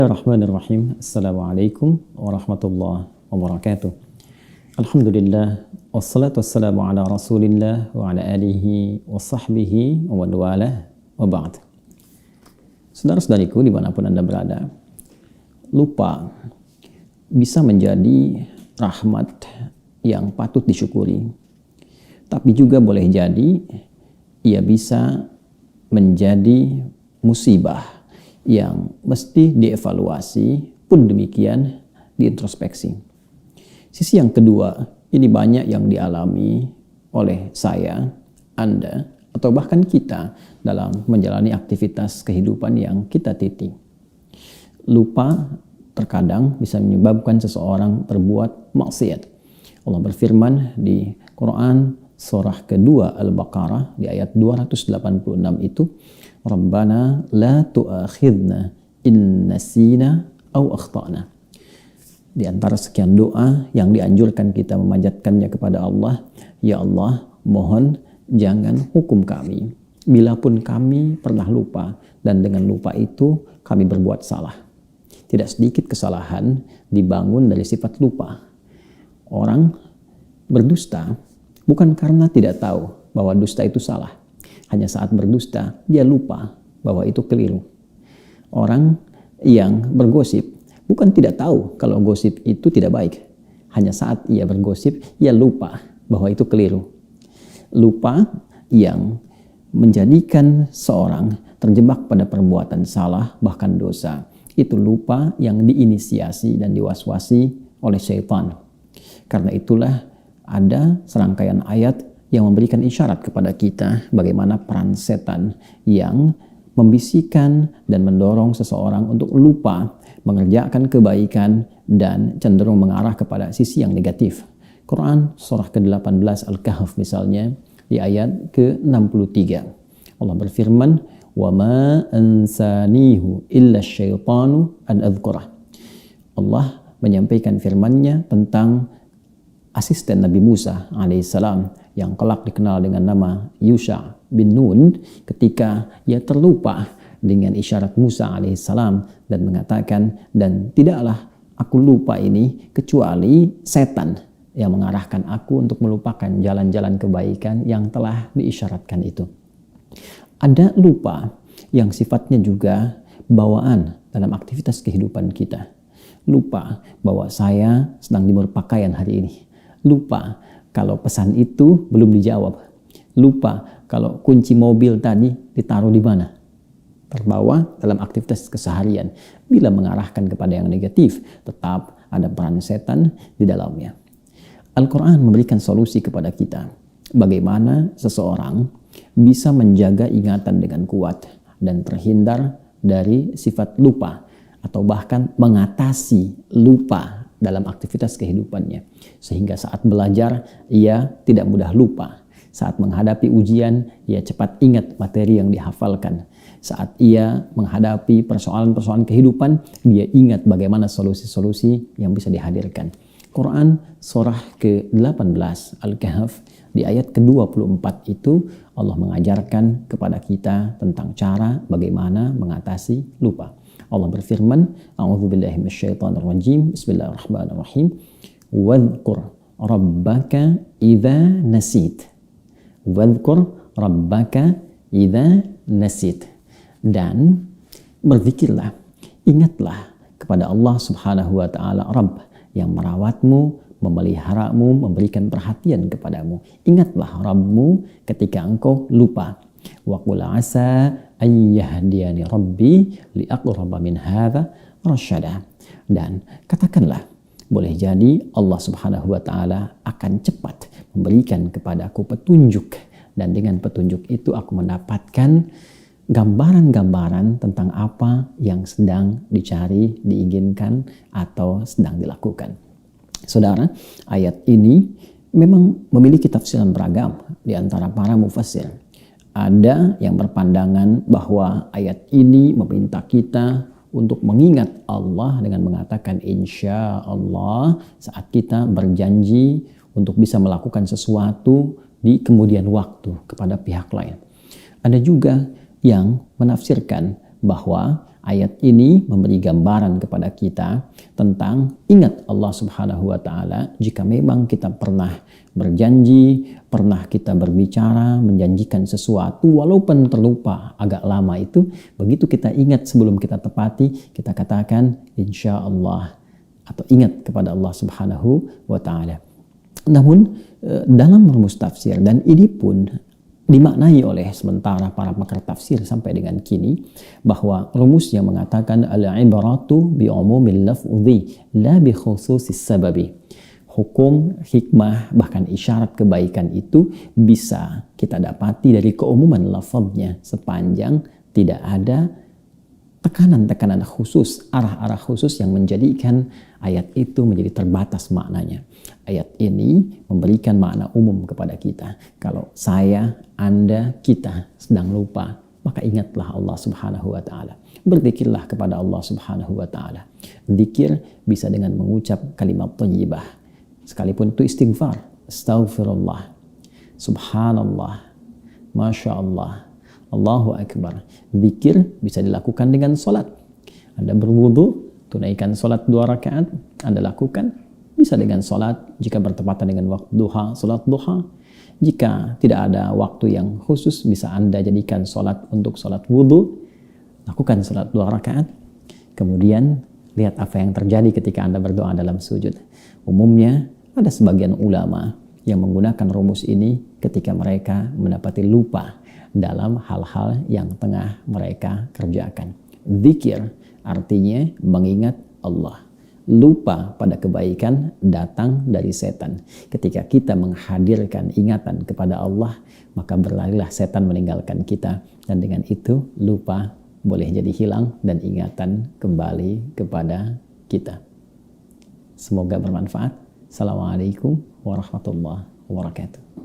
Bismillahirrahmanirrahim. Assalamualaikum warahmatullahi wabarakatuh. Alhamdulillah, wassalatu wassalamu ala rasulillah wa ala alihi wa sahbihi wa man walah wa ba'd. Saudara-saudariku dimanapun Anda berada, lupa bisa menjadi rahmat yang patut disyukuri, tapi juga boleh jadi ia bisa menjadi musibah yang mesti dievaluasi, pun demikian diintrospeksi. Sisi yang kedua, ini banyak yang dialami oleh saya, Anda, atau bahkan kita dalam menjalani aktivitas kehidupan yang kita titi. Lupa terkadang bisa menyebabkan seseorang berbuat maksiat. Allah berfirman di Quran surah kedua Al-Baqarah di ayat 286 itu, Rabbana la tu'akhidna in nasina aw akhtana. Di antara sekian doa yang dianjurkan kita memanjatkannya kepada Allah, ya Allah, mohon jangan hukum kami bila pun kami pernah lupa dan dengan lupa itu kami berbuat salah. Tidak sedikit kesalahan dibangun dari sifat lupa. Orang berdusta bukan karena tidak tahu bahwa dusta itu salah. Hanya saat berdusta, dia lupa bahwa itu keliru. Orang yang bergosip bukan tidak tahu kalau gosip itu tidak baik. Hanya saat ia bergosip, ia lupa bahwa itu keliru. Lupa yang menjadikan seorang terjebak pada perbuatan salah, bahkan dosa. Itu lupa yang diinisiasi dan diwaswasi oleh syaitan. Karena itulah ada serangkaian ayat yang memberikan isyarat kepada kita bagaimana peran setan yang membisikkan dan mendorong seseorang untuk lupa mengerjakan kebaikan dan cenderung mengarah kepada sisi yang negatif. Quran surah ke-18 Al-Kahf misalnya di ayat ke-63. Allah berfirman, "Wa ma ansanihu illa syaitanu an adzkurah." Allah menyampaikan firman-Nya tentang asisten Nabi Musa alaihissalam yang kelak dikenal dengan nama Yusha bin Nun, ketika ia terlupa dengan isyarat Musa alaihissalam dan mengatakan, dan tidaklah aku lupa ini kecuali setan yang mengarahkan aku untuk melupakan jalan-jalan kebaikan yang telah diisyaratkan itu. Ada lupa yang sifatnya juga bawaan dalam aktivitas kehidupan kita. Lupa bahwa saya sedang dijemur pakaian hari ini. Lupa kalau pesan itu belum dijawab. Lupa kalau kunci mobil tadi ditaruh di mana. Terbawa dalam aktivitas keseharian. Bila mengarahkan kepada yang negatif, tetap ada peran setan di dalamnya. Al-Quran memberikan solusi kepada kita. Bagaimana seseorang bisa menjaga ingatan dengan kuat dan terhindar dari sifat lupa. Atau bahkan mengatasi lupa dalam aktivitas kehidupannya. Sehingga saat belajar, ia tidak mudah lupa. Saat menghadapi ujian, ia cepat ingat materi yang dihafalkan. Saat ia menghadapi persoalan-persoalan kehidupan, dia ingat bagaimana solusi-solusi yang bisa dihadirkan. Quran surah ke-18 Al-Kahf di ayat ke-24 itu Allah mengajarkan kepada kita tentang cara bagaimana mengatasi lupa. Allah berfirman, A'udzubillahi minasyaitonir rajim. Bismillahirrahmanirrahim. Wadhkur rabbaka idza nasit. Wadhkur rabbaka idza nasit. Dan berzikirlah, ingatlah kepada Allah Subhanahu wa taala, Rabb yang merawatmu, memeliharamu, memberikan perhatian kepadamu. Ingatlah Rabbmu ketika engkau lupa. Wa qul asa ayyahdiyani rabbi liaqraba min hadza rasyada. Dan katakanlah, boleh jadi Allah Subhanahu wa taala akan cepat memberikan kepadaku petunjuk, dan dengan petunjuk itu aku mendapatkan gambaran-gambaran tentang apa yang sedang dicari, diinginkan atau sedang dilakukan. Saudara, ayat ini memang memiliki tafsiran beragam di antara para mufassir. Ada yang berpandangan bahwa ayat ini meminta kita untuk mengingat Allah dengan mengatakan insya Allah saat kita berjanji untuk bisa melakukan sesuatu di kemudian waktu kepada pihak lain. Ada juga yang menafsirkan bahwa Ayat ini memberi gambaran kepada kita tentang ingat Allah Subhanahu wa Ta'ala jika memang kita pernah berjanji, pernah kita berbicara, menjanjikan sesuatu, walaupun terlupa agak lama itu, begitu kita ingat sebelum kita tepati, kita katakan insya Allah atau ingat kepada Allah Subhanahu wa Ta'ala. Namun dalam rumus tafsir, dan ini pun dimaknai oleh sementara para pakar tafsir sampai dengan kini, bahwa rumus yang mengatakan al-ibratu bi umumil lafzi la bi khususis sababi. Hukum, hikmah, bahkan isyarat kebaikan itu bisa kita dapati dari keumuman lafaznya sepanjang tidak ada tekanan-tekanan khusus, arah-arah khusus yang menjadikan ayat itu menjadi terbatas maknanya. Ayat ini memberikan makna umum kepada kita. Kalau saya, Anda, kita sedang lupa, maka ingatlah Allah Subhanahu wa Ta'ala. Berzikirlah kepada Allah Subhanahu wa Ta'ala. Zikir bisa dengan mengucap kalimat thayyibah. Sekalipun itu istighfar, astaghfirullah, subhanallah, masya Allah, Allahu Akbar. Zikir bisa dilakukan dengan sholat. Anda berwudu, tunaikan sholat 2 rakaat, Anda lakukan. Bisa dengan sholat, jika bertepatan dengan waktu duha, sholat duha. Jika tidak ada waktu yang khusus, bisa Anda jadikan sholat untuk sholat wudu. Lakukan sholat 2 rakaat. Kemudian, lihat apa yang terjadi ketika Anda berdoa dalam sujud. Umumnya, ada sebagian ulama yang menggunakan rumus ini ketika mereka mendapati lupa dalam hal-hal yang tengah mereka kerjakan. Zikir artinya mengingat Allah. Lupa pada kebaikan datang dari setan. Ketika kita menghadirkan ingatan kepada Allah, maka berlarilah setan meninggalkan kita. Dan dengan itu lupa boleh jadi hilang dan ingatan kembali kepada kita. Semoga bermanfaat. Assalamualaikum warahmatullahi wabarakatuh.